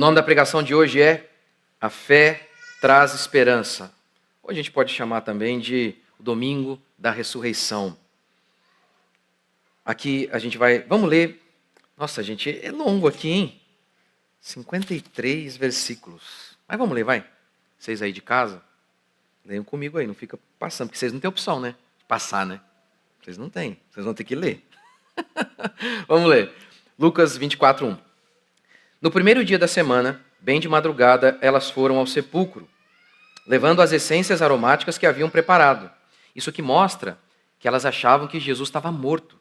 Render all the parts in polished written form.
nome da pregação de hoje é A Fé Traz Esperança. Ou a gente pode chamar também de o Domingo da Ressurreição. Aqui a gente vai... Vamos ler. Nossa, gente, é longo aqui, hein? 53 versículos. Mas vamos ler, vai. Vocês aí de casa, leiam comigo aí, não fica passando, porque vocês não têm opção, né? De passar, né? Vocês não têm, vocês vão ter que ler. Vamos ler. Lucas 24:1. No primeiro dia da semana, bem de madrugada, elas foram ao sepulcro, levando as essências aromáticas que haviam preparado. Isso que mostra que elas achavam que Jesus estava morto.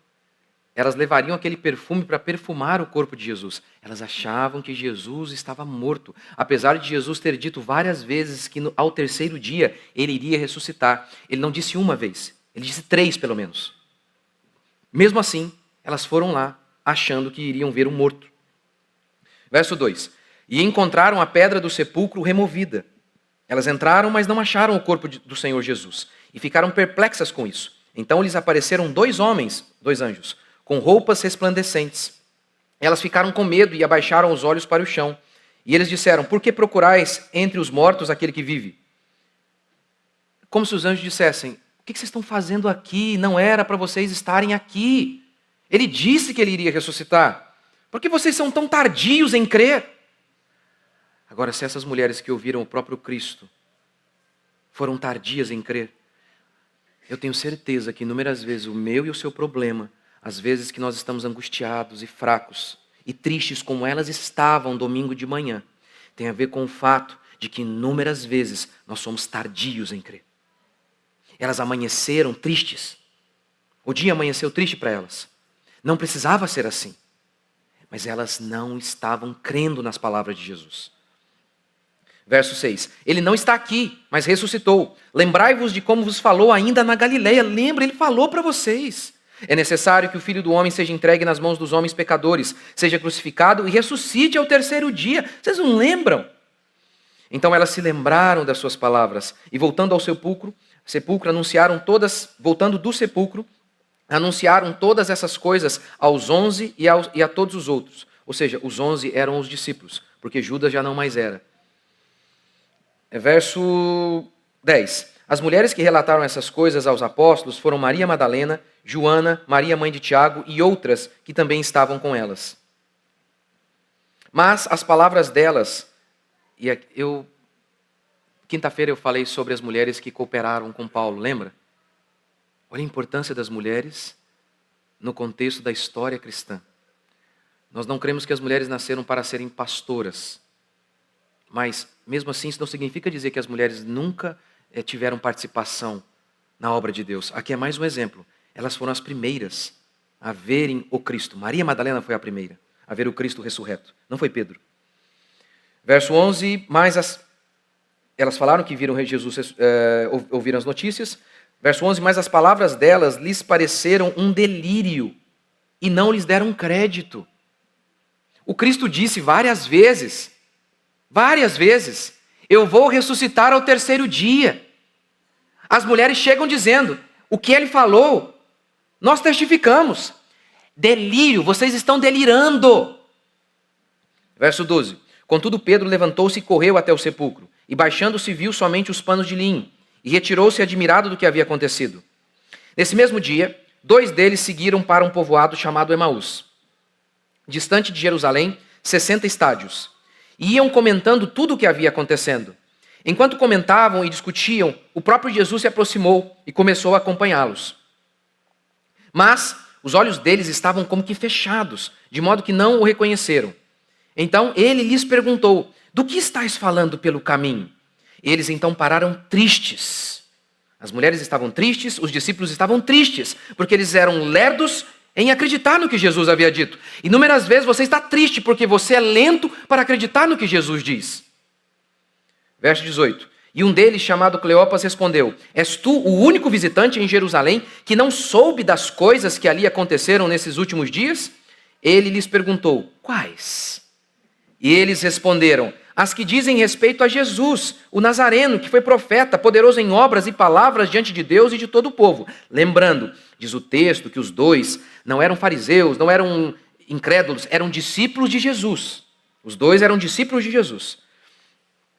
Elas levariam aquele perfume para perfumar o corpo de Jesus. Elas achavam que Jesus estava morto, apesar de Jesus ter dito várias vezes que ao terceiro dia ele iria ressuscitar. Ele não disse uma vez, ele disse 3 pelo menos. Mesmo assim, elas foram lá achando que iriam ver um morto. Verso 2. E encontraram a pedra do sepulcro removida. Elas entraram, mas não acharam o corpo do Senhor Jesus. E ficaram perplexas com isso. Então lhes apareceram 2 anjos, com roupas resplandecentes. Elas ficaram com medo e abaixaram os olhos para o chão. E eles disseram: por que procurais entre os mortos aquele que vive? Como se os anjos dissessem: o que vocês estão fazendo aqui? Não era para vocês estarem aqui. Ele disse que ele iria ressuscitar. Por que vocês são tão tardios em crer? Agora, se essas mulheres que ouviram o próprio Cristo foram tardias em crer, eu tenho certeza que inúmeras vezes o meu e o seu problema, às vezes que nós estamos angustiados e fracos e tristes como elas estavam domingo de manhã, tem a ver com o fato de que inúmeras vezes nós somos tardios em crer. Elas amanheceram tristes. O dia amanheceu triste para elas. Não precisava ser assim. Mas elas não estavam crendo nas palavras de Jesus. Verso 6. Ele não está aqui, mas ressuscitou. Lembrai-vos de como vos falou ainda na Galileia. Lembra, ele falou para vocês. É necessário que o Filho do Homem seja entregue nas mãos dos homens pecadores, seja crucificado e ressuscite ao terceiro dia. Vocês não lembram? Então elas se lembraram das suas palavras e voltando ao sepulcro, voltando do sepulcro, anunciaram todas essas coisas aos 11 e a todos os outros. Ou seja, os 11 eram os discípulos, porque Judas já não mais era. Verso 10. As mulheres que relataram essas coisas aos apóstolos foram Maria Madalena, Joana, Maria mãe de Tiago e outras que também estavam com elas. Mas as palavras delas, quinta-feira eu falei sobre as mulheres que cooperaram com Paulo, lembra? Olha a importância das mulheres no contexto da história cristã. Nós não cremos que as mulheres nasceram para serem pastoras, mas mesmo assim isso não significa dizer que as mulheres nunca tiveram participação na obra de Deus. Aqui é mais um exemplo. Elas foram as primeiras a verem o Cristo. Maria Madalena foi a primeira a ver o Cristo ressurreto. Não foi Pedro. Verso 11, elas falaram que viram Jesus, ouviram as notícias. Verso 11, mas as palavras delas lhes pareceram um delírio e não lhes deram crédito. O Cristo disse várias vezes, eu vou ressuscitar ao terceiro dia. As mulheres chegam dizendo, o que ele falou, nós testificamos. Delírio, vocês estão delirando. Verso 12, contudo Pedro levantou-se e correu até o sepulcro, e baixando-se viu somente os panos de linho, e retirou-se admirado do que havia acontecido. Nesse mesmo dia, 2 deles seguiram para um povoado chamado Emaús, distante de Jerusalém, 60 estádios. E iam comentando tudo o que havia acontecendo. Enquanto comentavam e discutiam, o próprio Jesus se aproximou e começou a acompanhá-los. Mas os olhos deles estavam como que fechados, de modo que não o reconheceram. Então ele lhes perguntou, do que estáis falando pelo caminho? Eles então pararam tristes. As mulheres estavam tristes, os discípulos estavam tristes, porque eles eram lerdos em acreditar no que Jesus havia dito. Inúmeras vezes você está triste porque você é lento para acreditar no que Jesus diz. Verso 18. E um deles, chamado Cleopas, respondeu, és tu o único visitante em Jerusalém que não soube das coisas que ali aconteceram nesses últimos dias? Ele lhes perguntou, quais? E eles responderam, as que dizem respeito a Jesus, o Nazareno, que foi profeta, poderoso em obras e palavras diante de Deus e de todo o povo. Lembrando, diz o texto, que os 2 não eram fariseus, não eram incrédulos, eram discípulos de Jesus. Os dois eram discípulos de Jesus.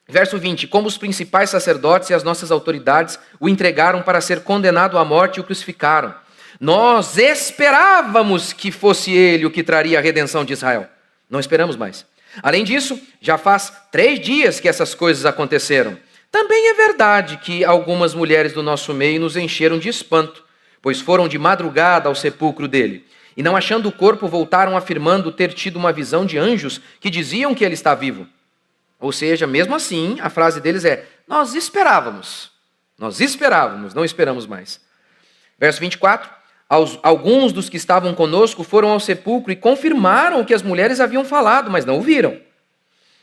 Verso 20, como os principais sacerdotes e as nossas autoridades o entregaram para ser condenado à morte e o crucificaram. Nós esperávamos que fosse ele o que traria a redenção de Israel. Não esperamos mais. Além disso, já faz 3 dias que essas coisas aconteceram. Também é verdade que algumas mulheres do nosso meio nos encheram de espanto, pois foram de madrugada ao sepulcro dele. E não achando o corpo, voltaram afirmando ter tido uma visão de anjos que diziam que ele está vivo. Ou seja, mesmo assim, a frase deles é: nós esperávamos, não esperamos mais. Verso 24, alguns dos que estavam conosco foram ao sepulcro e confirmaram o que as mulheres haviam falado, mas não o viram.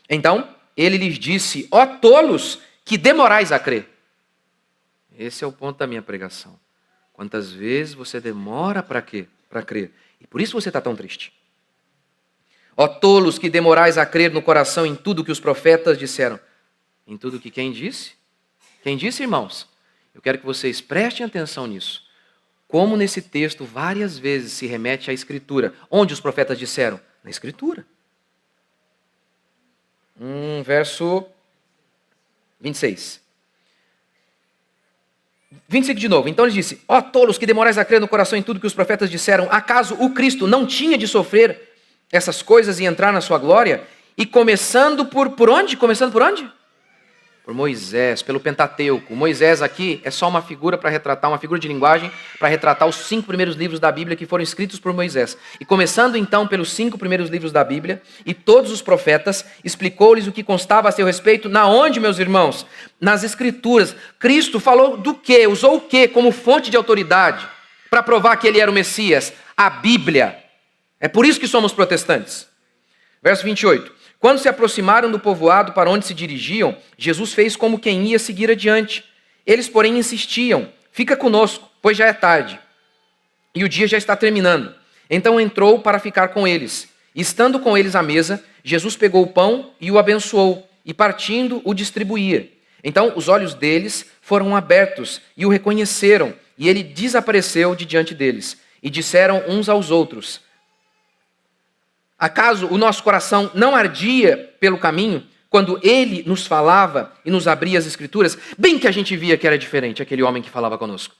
Então, ele lhes disse: ó tolos, que demorais a crer. Esse é o ponto da minha pregação. Quantas vezes você demora para crer? E por isso você está tão triste. Ó tolos, que demorais a crer no coração em tudo que os profetas disseram. Em tudo que quem disse? Quem disse, irmãos? Eu quero que vocês prestem atenção nisso. Como nesse texto várias vezes se remete à Escritura. Onde os profetas disseram? Na Escritura. Verso 26. 25 de novo. Então ele disse: ó tolos, que demorais a crer no coração em tudo que os profetas disseram. Acaso o Cristo não tinha de sofrer essas coisas e entrar na sua glória? E começando por onde? Começando por onde? Por Moisés, pelo Pentateuco. Moisés aqui é só uma figura para retratar, uma figura de linguagem para retratar os 5 primeiros livros da Bíblia que foram escritos por Moisés. E começando então pelos 5 primeiros livros da Bíblia, e todos os profetas, explicou-lhes o que constava a seu respeito. Na onde, meus irmãos? Nas Escrituras. Cristo falou do quê? Usou o quê como fonte de autoridade para provar que ele era o Messias? A Bíblia. É por isso que somos protestantes. Verso 28. Quando se aproximaram do povoado para onde se dirigiam, Jesus fez como quem ia seguir adiante. Eles, porém, insistiam: fica conosco, pois já é tarde, e o dia já está terminando. Então entrou para ficar com eles. E estando com eles à mesa, Jesus pegou o pão e o abençoou, e partindo o distribuía. Então os olhos deles foram abertos e o reconheceram, e ele desapareceu de diante deles. E disseram uns aos outros: acaso o nosso coração não ardia pelo caminho, quando ele nos falava e nos abria as Escrituras? Bem que a gente via que era diferente aquele homem que falava conosco,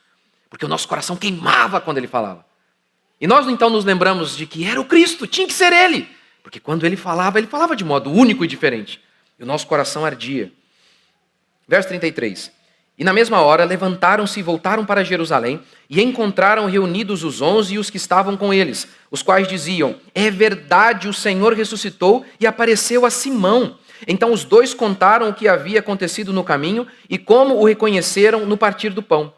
porque o nosso coração queimava quando ele falava. E nós então nos lembramos de que era o Cristo, tinha que ser ele, porque quando ele falava de modo único e diferente, e o nosso coração ardia. Verso 33. E na mesma hora levantaram-se e voltaram para Jerusalém e encontraram reunidos os 11 e os que estavam com eles, os quais diziam: é verdade, o Senhor ressuscitou e apareceu a Simão. Então os 2 contaram o que havia acontecido no caminho e como o reconheceram no partir do pão.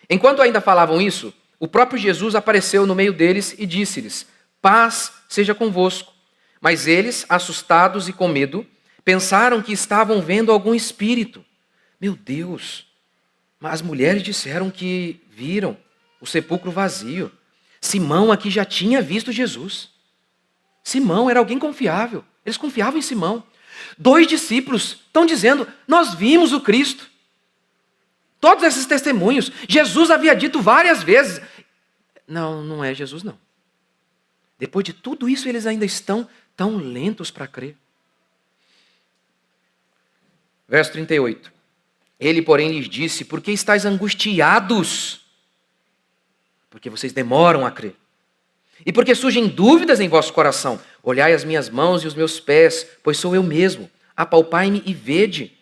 Enquanto ainda falavam isso, o próprio Jesus apareceu no meio deles e disse-lhes: paz seja convosco. Mas eles, assustados e com medo, pensaram que estavam vendo algum espírito. Meu Deus, mas as mulheres disseram que viram o sepulcro vazio. Simão aqui já tinha visto Jesus. Simão era alguém confiável. Eles confiavam em Simão. 2 discípulos estão dizendo: nós vimos o Cristo. Todos esses testemunhos. Jesus havia dito várias vezes. Não, não é Jesus não. Depois de tudo isso, eles ainda estão tão lentos para crer. Verso 38. Ele, porém, lhes disse: por que estáis angustiados? Porque vocês demoram a crer. E porque surgem dúvidas em vosso coração. Olhai as minhas mãos e os meus pés, pois sou eu mesmo. Apalpai-me e vede.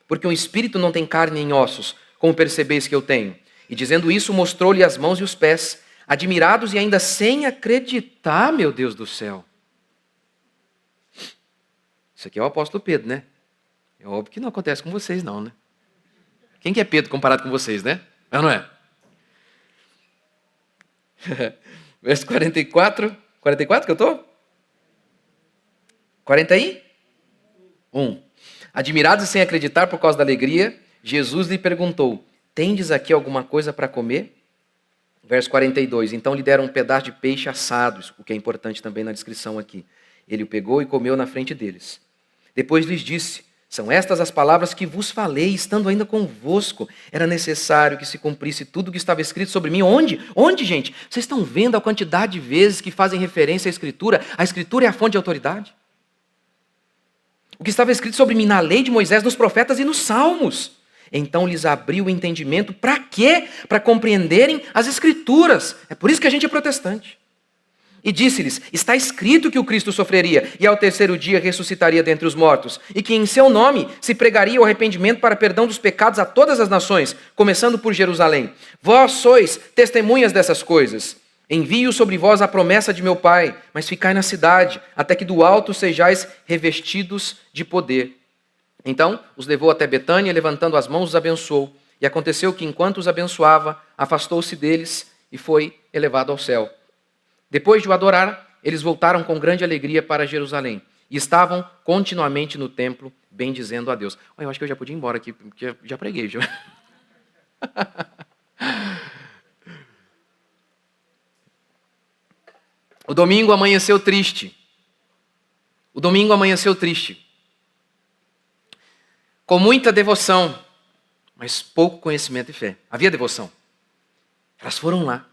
Porque um espírito não tem carne nem ossos, como percebeis que eu tenho. E dizendo isso, mostrou-lhe as mãos e os pés. Admirados e ainda sem acreditar, meu Deus do céu. Isso aqui é o apóstolo Pedro, né? É óbvio que não acontece com vocês não, né? Quem que é Pedro comparado com vocês, né? Não é? Verso 44. 44 que eu estou? 41. Admirados e sem acreditar por causa da alegria, Jesus lhe perguntou: tendes aqui alguma coisa para comer? Verso 42. Então lhe deram um pedaço de peixe assado, o que é importante também na descrição aqui. Ele o pegou e comeu na frente deles. Depois lhes disse: são estas as palavras que vos falei, estando ainda convosco. Era necessário que se cumprisse tudo o que estava escrito sobre mim. Onde? Onde, gente? Vocês estão vendo a quantidade de vezes que fazem referência à Escritura? A Escritura é a fonte de autoridade. o que estava escrito sobre mim na lei de Moisés, nos profetas e nos salmos. Então lhes abriu o entendimento. Para quê? Para compreenderem as Escrituras. É por isso que a gente é protestante. E disse-lhes, está escrito que o Cristo sofreria e ao terceiro dia ressuscitaria dentre os mortos, e que em seu nome se pregaria o arrependimento para perdão dos pecados a todas as nações, começando por Jerusalém. Vós sois testemunhas dessas coisas. Envio sobre vós a promessa de meu Pai, mas ficai na cidade, até que do alto sejais revestidos de poder. Então os levou até Betânia, levantando as mãos os abençoou. E aconteceu que enquanto os abençoava, afastou-se deles e foi elevado ao céu. Depois de o adorar, eles voltaram com grande alegria para Jerusalém e estavam continuamente no templo, bendizendo a Deus. Eu acho que eu já podia ir embora aqui, porque já preguei. Já. O domingo amanheceu triste. O domingo amanheceu triste. Com muita devoção, mas pouco conhecimento e fé. Havia devoção. Elas foram lá.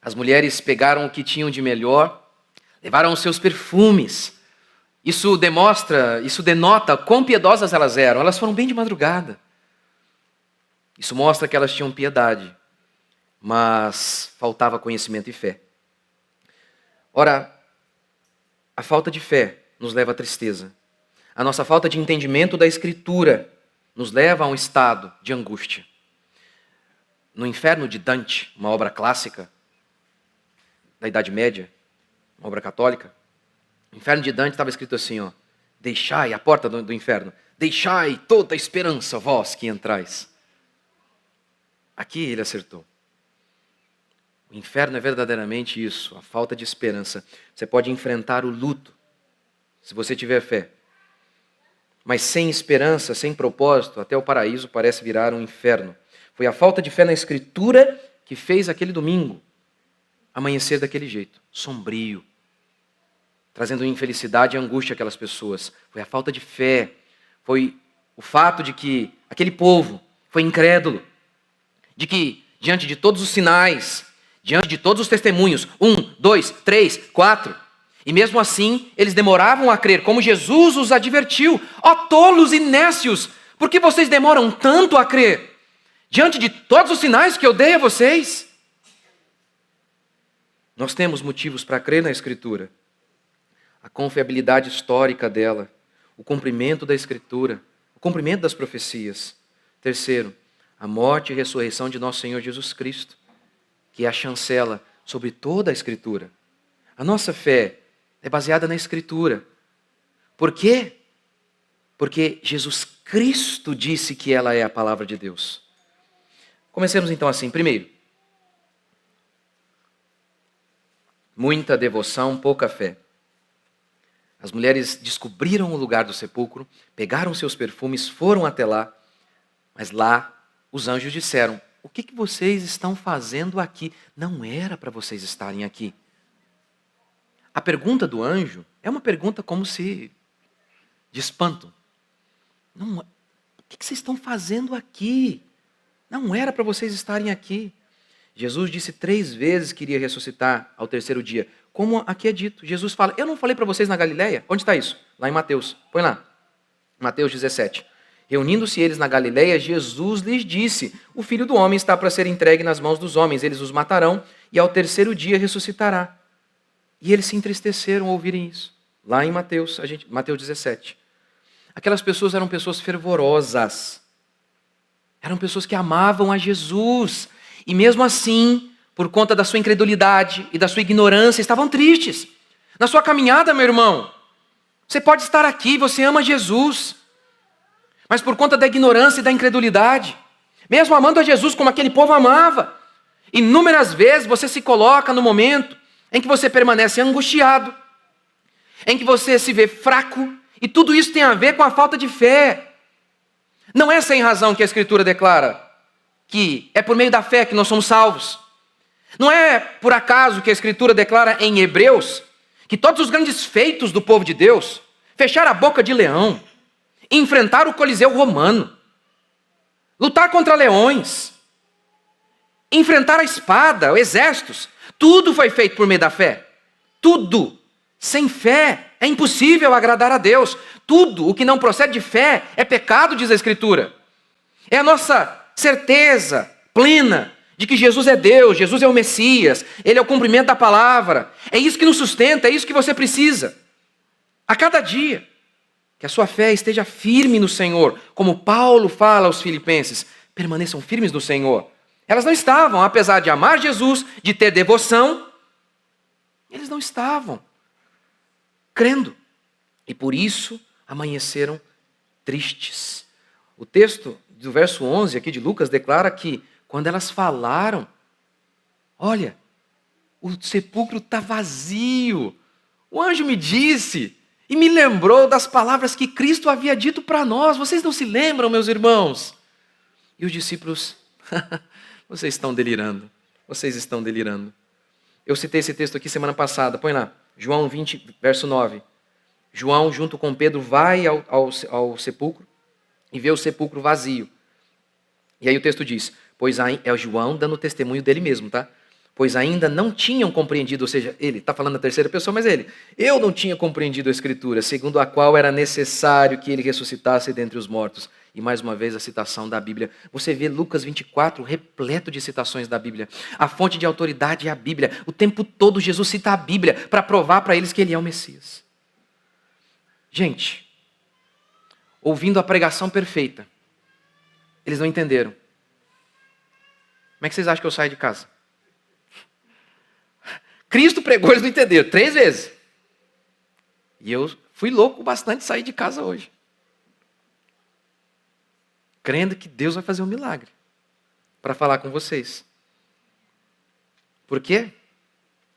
As mulheres pegaram o que tinham de melhor, levaram os seus perfumes. Isso denota quão piedosas elas eram. Elas foram bem de madrugada. Isso mostra que elas tinham piedade, mas faltava conhecimento e fé. Ora, a falta de fé nos leva à tristeza. A nossa falta de entendimento da Escritura nos leva a um estado de angústia. No Inferno de Dante, uma obra clássica da Idade Média, uma obra católica, no Inferno de Dante estava escrito assim, deixai a porta do inferno, deixai toda a esperança vós que entrais. Aqui ele acertou. O inferno é verdadeiramente isso, a falta de esperança. Você pode enfrentar o luto, se você tiver fé. Mas sem esperança, sem propósito, até o paraíso parece virar um inferno. Foi a falta de fé na Escritura que fez aquele domingo amanhecer daquele jeito, sombrio, trazendo infelicidade e angústia àquelas pessoas. Foi a falta de fé, foi o fato de que aquele povo foi incrédulo, de que diante de todos os sinais, diante de todos os testemunhos, 1, 2, 3, 4, e mesmo assim eles demoravam a crer, como Jesus os advertiu. Ó tolos e nécios, por que vocês demoram tanto a crer? Diante de todos os sinais que eu dei a vocês? Nós temos motivos para crer na Escritura. A confiabilidade histórica dela, o cumprimento da Escritura, o cumprimento das profecias. Terceiro, a morte e ressurreição de nosso Senhor Jesus Cristo, que é a chancela sobre toda a Escritura. A nossa fé é baseada na Escritura. Por quê? Porque Jesus Cristo disse que ela é a palavra de Deus. Comecemos então assim. Primeiro, muita devoção, pouca fé. As mulheres descobriram o lugar do sepulcro, pegaram seus perfumes, foram até lá, mas lá os anjos disseram, o que vocês estão fazendo aqui? Não era para vocês estarem aqui. A pergunta do anjo é uma pergunta como se de espanto. Não, o que vocês estão fazendo aqui? Não era para vocês estarem aqui. Jesus disse 3 vezes que iria ressuscitar ao terceiro dia. Como aqui é dito, Jesus fala, eu não falei para vocês na Galileia? Onde está isso? Lá em Mateus. Põe lá. Mateus 17. Reunindo-se eles na Galileia, Jesus lhes disse, o Filho do Homem está para ser entregue nas mãos dos homens, eles os matarão e ao terceiro dia ressuscitará. E eles se entristeceram ao ouvirem isso. Lá em Mateus 17. Aquelas pessoas eram pessoas fervorosas. Eram pessoas que amavam a Jesus. E mesmo assim, por conta da sua incredulidade e da sua ignorância, estavam tristes. Na sua caminhada, meu irmão, você pode estar aqui, você ama Jesus, mas por conta da ignorância e da incredulidade, mesmo amando a Jesus como aquele povo amava, inúmeras vezes você se coloca no momento em que você permanece angustiado, em que você se vê fraco, e tudo isso tem a ver com a falta de fé. Não é sem razão que a Escritura declara que é por meio da fé que nós somos salvos. Não é por acaso que a Escritura declara em Hebreus que todos os grandes feitos do povo de Deus, fechar a boca de leão, enfrentar o Coliseu romano, lutar contra leões, enfrentar a espada, exércitos, tudo foi feito por meio da fé. Tudo. Sem fé É impossível agradar a Deus. Tudo o que não procede de fé é pecado, diz a Escritura. É a nossa certeza plena de que Jesus é Deus, Jesus é o Messias, Ele é o cumprimento da palavra. É isso que nos sustenta, é isso que você precisa. A cada dia, que a sua fé esteja firme no Senhor, como Paulo fala aos filipenses, permaneçam firmes no Senhor. Elas não estavam, apesar de amar Jesus, de ter devoção, eles não estavam crendo. E por isso amanheceram tristes. O texto do verso 11 aqui de Lucas declara que quando elas falaram, olha, o sepulcro está vazio. O anjo me disse e me lembrou das palavras que Cristo havia dito para nós. Vocês não se lembram, meus irmãos? E os discípulos, vocês estão delirando. Vocês estão delirando. Eu citei esse texto aqui semana passada. Põe lá, João 20, verso 9. João, junto com Pedro, vai ao sepulcro e vê o sepulcro vazio. E aí o texto diz, é o João dando testemunho dele mesmo, tá? Pois ainda não tinham compreendido, ou seja, ele está falando na terceira pessoa, mas eu não tinha compreendido a Escritura, segundo a qual era necessário que ele ressuscitasse dentre os mortos. E mais uma vez a citação da Bíblia. Você vê Lucas 24 repleto de citações da Bíblia. A fonte de autoridade é a Bíblia. O tempo todo Jesus cita a Bíblia para provar para eles que ele é o Messias. Gente, ouvindo a pregação perfeita, eles não entenderam. Como é que vocês acham que eu saio de casa? Cristo pregou, eles não entenderam, 3 vezes. E eu fui louco bastante de sair de casa hoje. Crendo que Deus vai fazer um milagre para falar com vocês. Por quê?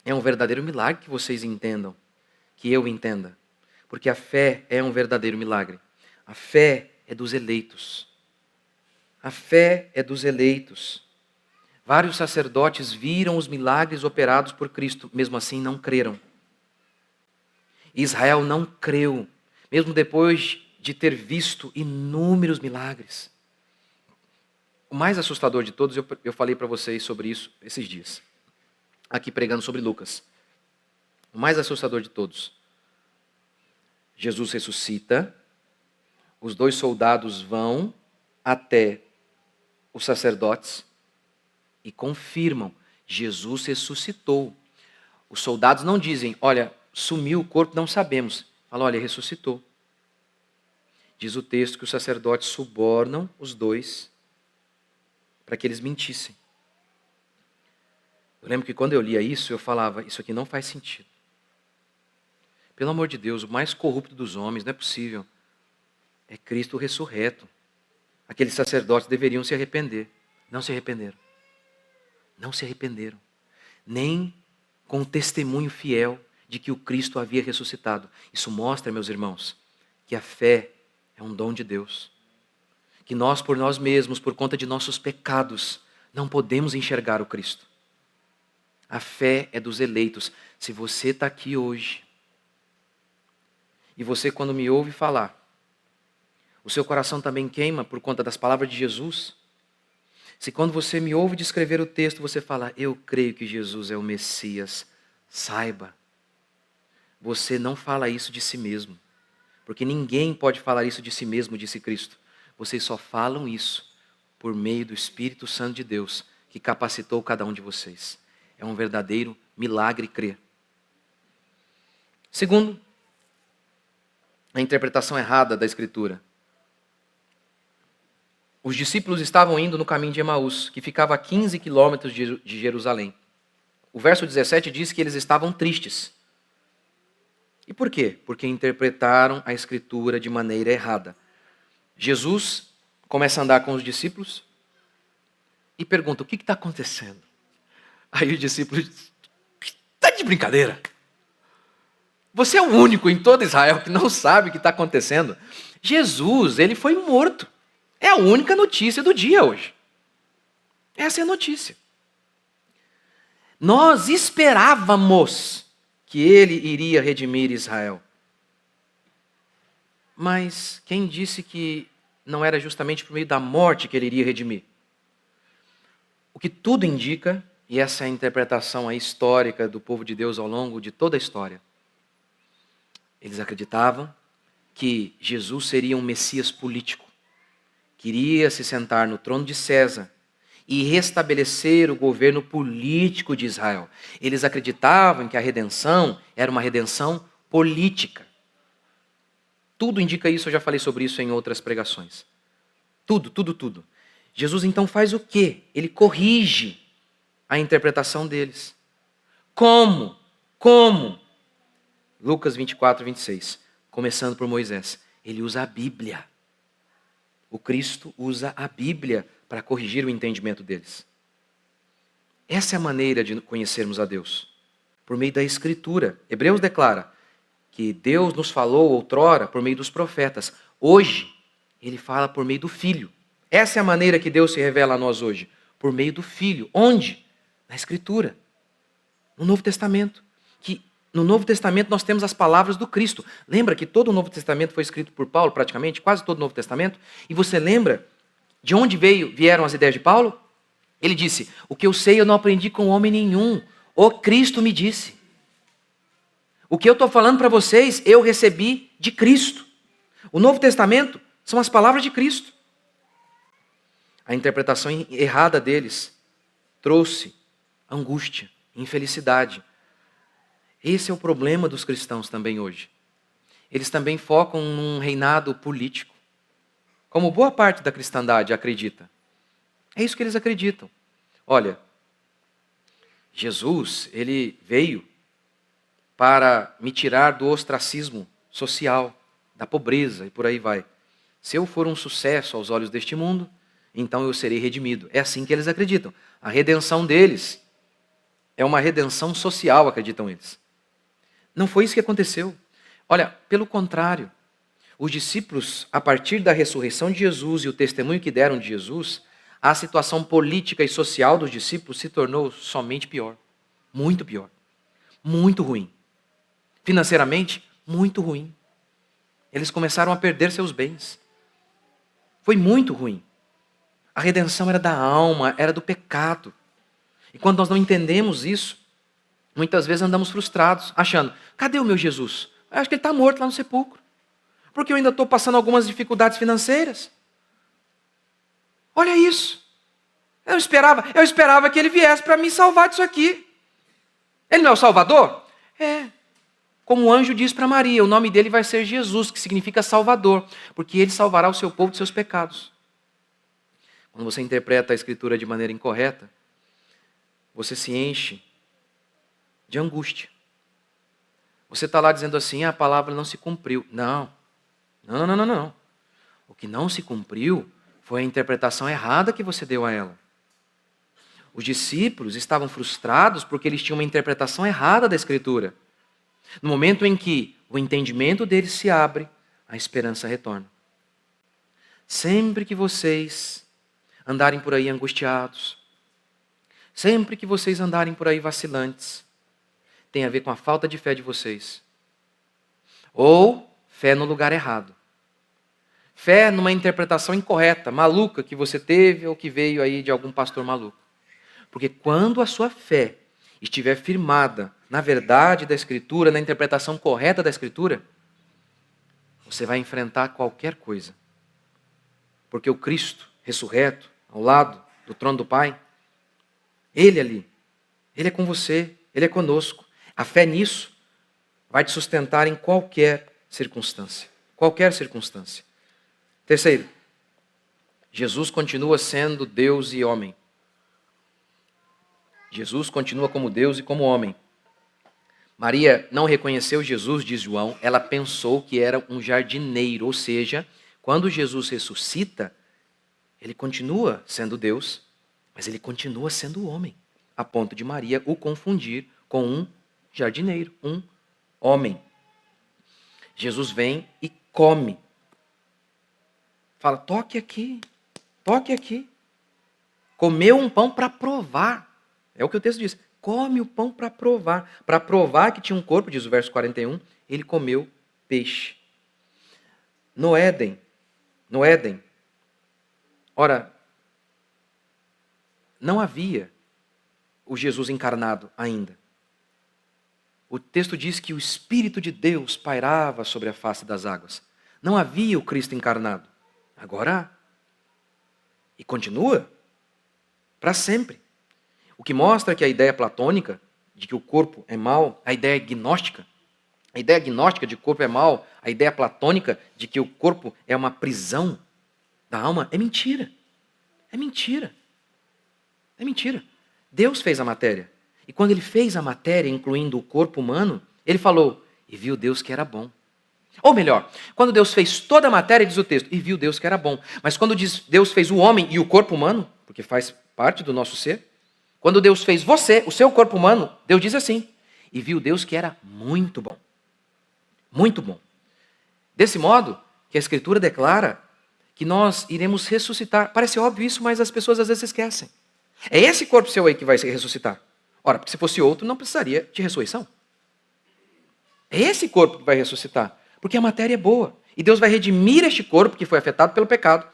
É um verdadeiro milagre que vocês entendam, que eu entenda. Porque a fé é um verdadeiro milagre. A fé é dos eleitos. A fé é dos eleitos. Vários sacerdotes viram os milagres operados por Cristo, mesmo assim não creram. Israel não creu, mesmo depois de ter visto inúmeros milagres. O mais assustador de todos, eu falei para vocês sobre isso esses dias, aqui pregando sobre Lucas. O mais assustador de todos. Jesus ressuscita, os 2 soldados vão até os sacerdotes e confirmam, Jesus ressuscitou. Os soldados não dizem, olha, sumiu o corpo, não sabemos. Falam, olha, ressuscitou. Diz o texto que os sacerdotes subornam os 2 para que eles mentissem. Eu lembro que quando eu lia isso, eu falava, isso aqui não faz sentido. Pelo amor de Deus, o mais corrupto dos homens, não é possível. É Cristo ressurreto. Aqueles sacerdotes deveriam se arrepender. Não se arrependeram. Não se arrependeram. Nem com o testemunho fiel de que o Cristo havia ressuscitado. Isso mostra, meus irmãos, que a fé é um dom de Deus. Que nós, por nós mesmos, por conta de nossos pecados, não podemos enxergar o Cristo. A fé é dos eleitos. Se você está aqui hoje, e você quando me ouve falar, o seu coração também queima por conta das palavras de Jesus. Se quando você me ouve descrever o texto, você fala, eu creio que Jesus é o Messias, saiba, você não fala isso de si mesmo. Porque ninguém pode falar isso de si mesmo, disse Cristo. Vocês só falam isso por meio do Espírito Santo de Deus, que capacitou cada um de vocês. É um verdadeiro milagre crer. Segundo, a interpretação errada da Escritura. Os discípulos estavam indo no caminho de Emaús, que ficava a 15 quilômetros de Jerusalém. O verso 17 diz que eles estavam tristes. E por quê? Porque interpretaram a Escritura de maneira errada. Jesus começa a andar com os discípulos e pergunta, o que está acontecendo? Aí os discípulos dizem, está de brincadeira. Você é o único em todo Israel que não sabe o que está acontecendo. Jesus, ele foi morto. É a única notícia do dia hoje. Essa é a notícia. Nós esperávamos que ele iria redimir Israel. Mas quem disse que não era justamente por meio da morte que ele iria redimir? O que tudo indica, e essa é a interpretação aí histórica do povo de Deus ao longo de toda a história, Eles acreditavam que Jesus seria um Messias político, que iria se sentar no trono de César e restabelecer o governo político de Israel. Eles acreditavam que a redenção era uma redenção política. Tudo indica isso, eu já falei sobre isso em outras pregações. Tudo. Jesus então faz o quê? Ele corrige a interpretação deles. Como? Lucas 24, 26. Começando por Moisés. Ele usa a Bíblia. O Cristo usa a Bíblia para corrigir o entendimento deles. Essa é a maneira de conhecermos a Deus. Por meio da Escritura. Hebreus declara que Deus nos falou outrora por meio dos profetas. Hoje, Ele fala por meio do Filho. Essa é a maneira que Deus se revela a nós hoje. Por meio do Filho. Onde? Na Escritura. No Novo Testamento. Que no Novo Testamento nós temos as palavras do Cristo. Lembra que todo o Novo Testamento foi escrito por Paulo, praticamente? Quase todo o Novo Testamento? E você lembra de onde vieram as ideias de Paulo? Ele disse, o que eu sei eu não aprendi com homem nenhum. O Cristo me disse. O que eu estou falando para vocês, eu recebi de Cristo. O Novo Testamento são as palavras de Cristo. A interpretação errada deles trouxe angústia, infelicidade. Esse é o problema dos cristãos também hoje. Eles também focam num reinado político, como boa parte da cristandade acredita. É isso que eles acreditam. Olha, Jesus, ele veio para me tirar do ostracismo social, da pobreza e por aí vai. Se eu for um sucesso aos olhos deste mundo, então eu serei redimido. É assim que eles acreditam. A redenção deles é uma redenção social, acreditam eles. Não foi isso que aconteceu. Olha, pelo contrário, os discípulos, a partir da ressurreição de Jesus e o testemunho que deram de Jesus, a situação política e social dos discípulos se tornou somente pior. Muito pior. Muito ruim. Financeiramente, muito ruim. Eles começaram a perder seus bens. Foi muito ruim. A redenção era da alma, era do pecado. E quando nós não entendemos isso, muitas vezes andamos frustrados, achando, cadê o meu Jesus? Eu acho que ele está morto lá no sepulcro. Porque eu ainda estou passando algumas dificuldades financeiras. Olha isso. Eu esperava que ele viesse para me salvar disso aqui. Ele não é o Salvador? É. Como o anjo diz para Maria, o nome dele vai ser Jesus, que significa Salvador, porque ele salvará o seu povo de seus pecados. Quando você interpreta a Escritura de maneira incorreta, você se enche de angústia. Você está lá dizendo assim, a palavra não se cumpriu. Não. O que não se cumpriu foi a interpretação errada que você deu a ela. Os discípulos estavam frustrados porque eles tinham uma interpretação errada da Escritura. No momento em que o entendimento deles se abre, a esperança retorna. Sempre que vocês andarem por aí angustiados, sempre que vocês andarem por aí vacilantes, tem a ver com a falta de fé de vocês. Ou fé no lugar errado. Fé numa interpretação incorreta, maluca, que você teve ou que veio aí de algum pastor maluco. Porque quando a sua fé estiver firmada na verdade da Escritura, na interpretação correta da Escritura, você vai enfrentar qualquer coisa. Porque o Cristo ressurreto, ao lado do trono do Pai, Ele ali, Ele é com você, Ele é conosco. A fé nisso vai te sustentar em qualquer circunstância. Qualquer circunstância. Terceiro, Jesus continua sendo Deus e homem. Jesus continua como Deus e como homem. Maria não reconheceu Jesus, diz João, ela pensou que era um jardineiro, ou seja, quando Jesus ressuscita, ele continua sendo Deus, mas ele continua sendo homem, a ponto de Maria o confundir com um jardineiro, um homem. Jesus vem e come. Fala, toque aqui. Comeu um pão para provar. É o que o texto diz. Come o pão para provar. Para provar que tinha um corpo, diz o verso 41, ele comeu peixe. No Éden, ora, não havia o Jesus encarnado ainda. O texto diz que o Espírito de Deus pairava sobre a face das águas. Não havia o Cristo encarnado. Agora há. E continua para sempre. O que mostra que a ideia platônica de que o corpo é mau, a ideia gnóstica de que o corpo é mau, a ideia platônica de que o corpo é uma prisão da alma, é mentira. É mentira. É mentira. Deus fez a matéria. E quando ele fez a matéria, incluindo o corpo humano, ele falou, e viu Deus que era bom. Ou melhor, quando Deus fez toda a matéria, diz o texto, e viu Deus que era bom. Mas quando diz Deus fez o homem e o corpo humano, porque faz parte do nosso ser, quando Deus fez você, o seu corpo humano, Deus diz assim, e viu Deus que era muito bom. Muito bom. Desse modo, que a Escritura declara que nós iremos ressuscitar. Parece óbvio isso, mas as pessoas às vezes esquecem. É esse corpo seu aí que vai se ressuscitar. Ora, porque se fosse outro, não precisaria de ressurreição. É esse corpo que vai ressuscitar. Porque a matéria é boa. E Deus vai redimir este corpo que foi afetado pelo pecado.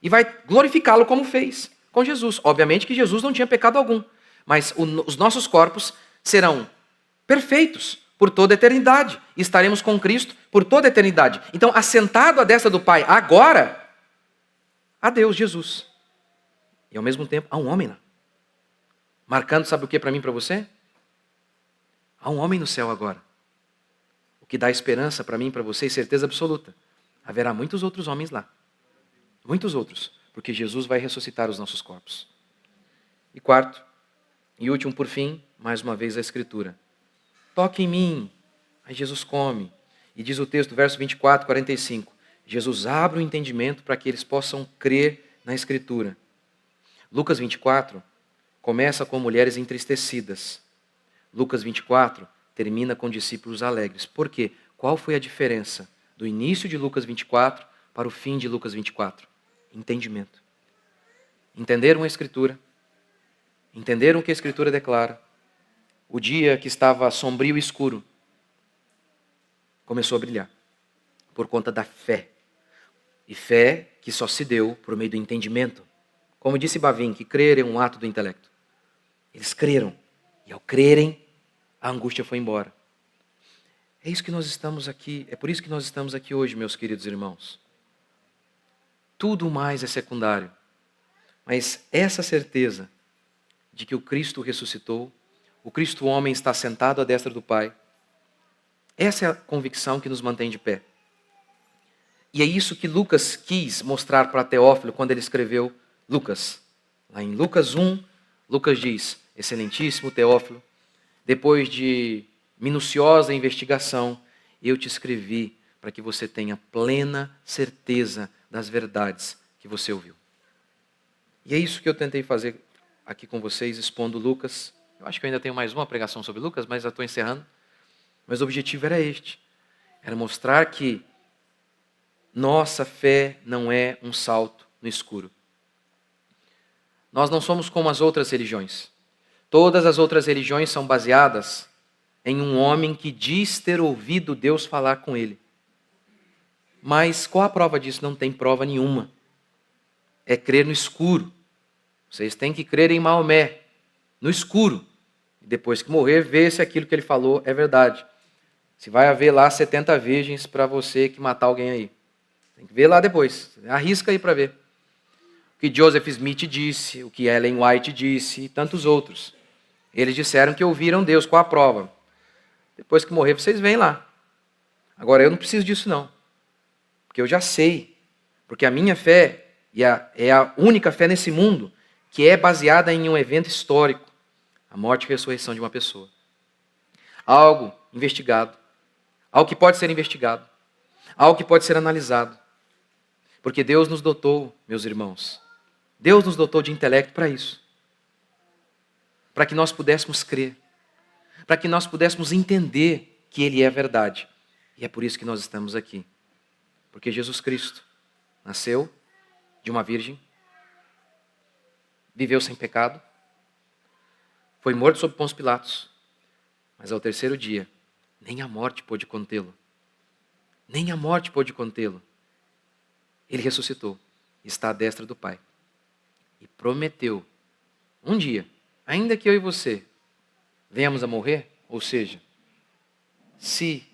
E vai glorificá-lo como fez com Jesus. Obviamente que Jesus não tinha pecado algum. Mas os nossos corpos serão perfeitos por toda a eternidade. E estaremos com Cristo por toda a eternidade. Então, assentado à destra do Pai agora, há Deus, Jesus. E ao mesmo tempo, há um homem lá. Marcando, sabe o que para mim e para você? Há um homem no céu agora. O que dá esperança para mim e para você e certeza absoluta. Haverá muitos outros homens lá. Muitos outros. Porque Jesus vai ressuscitar os nossos corpos. E quarto, e último por fim, mais uma vez a Escritura. Toque em mim. Aí Jesus come. E diz o texto, verso 24, 45. Jesus abre o entendimento para que eles possam crer na Escritura. Lucas 24 começa com mulheres entristecidas. Lucas 24 termina com discípulos alegres. Por quê? Qual foi a diferença do início de Lucas 24 para o fim de Lucas 24? Entendimento. Entenderam a Escritura. Entenderam o que a Escritura declara. O dia que estava sombrio e escuro começou a brilhar por conta da fé. E fé que só se deu por meio do entendimento. Como disse Bavin, que crer é um ato do intelecto. Eles creram. E ao crerem, a angústia foi embora. É isso que nós estamos aqui. É por isso que nós estamos aqui hoje, meus queridos irmãos. Tudo mais é secundário. Mas essa certeza de que o Cristo ressuscitou, o Cristo homem está sentado à destra do Pai, essa é a convicção que nos mantém de pé. E é isso que Lucas quis mostrar para Teófilo quando ele escreveu Lucas. Lá em Lucas 1, Lucas diz, excelentíssimo Teófilo, depois de minuciosa investigação, eu te escrevi para que você tenha plena certeza das verdades que você ouviu. E é isso que eu tentei fazer aqui com vocês, expondo Lucas. Eu acho que eu ainda tenho mais uma pregação sobre Lucas, mas já estou encerrando. Mas o objetivo era este. Era mostrar que nossa fé não é um salto no escuro. Nós não somos como as outras religiões. Todas as outras religiões são baseadas em um homem que diz ter ouvido Deus falar com ele. Mas qual a prova disso? Não tem prova nenhuma. É crer no escuro. Vocês têm que crer em Maomé, no escuro. E depois que morrer, ver se aquilo que ele falou é verdade. Se vai haver lá 70 virgens para você que matar alguém aí. Tem que ver lá depois. Arrisca aí para ver. O que Joseph Smith disse, o que Ellen White disse e tantos outros. Eles disseram que ouviram Deus. Qual a prova? Depois que morrer, vocês vêm lá. Agora, eu não preciso disso não. Porque eu já sei. Porque a minha fé é a única fé nesse mundo que é baseada em um evento histórico. A morte e ressurreição de uma pessoa. Algo investigado. Algo que pode ser investigado. Algo que pode ser analisado. Porque Deus nos dotou, meus irmãos. Deus nos dotou de intelecto para isso. Para que nós pudéssemos crer. Para que nós pudéssemos entender que Ele é a verdade. E é por isso que nós estamos aqui. Porque Jesus Cristo nasceu de uma virgem. Viveu sem pecado. Foi morto sob Pôncio Pilatos. Mas ao terceiro dia, nem a morte pôde contê-lo. Nem a morte pôde contê-lo. Ele ressuscitou. Está à destra do Pai. E prometeu, um dia, ainda que eu e você venhamos a morrer, ou seja, Se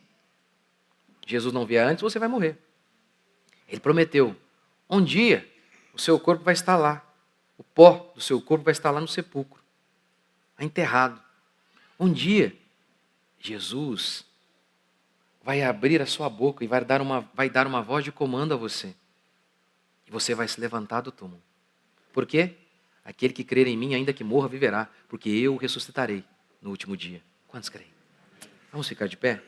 Jesus não vier antes, você vai morrer. Ele prometeu, um dia o seu corpo vai estar lá. O pó do seu corpo vai estar lá no sepulcro, enterrado. Um dia, Jesus vai abrir a sua boca e vai dar uma voz de comando a você. E você vai se levantar do túmulo. Por quê? Aquele que crer em mim, ainda que morra, viverá, porque eu o ressuscitarei no último dia. Quantos creem? Vamos ficar de pé?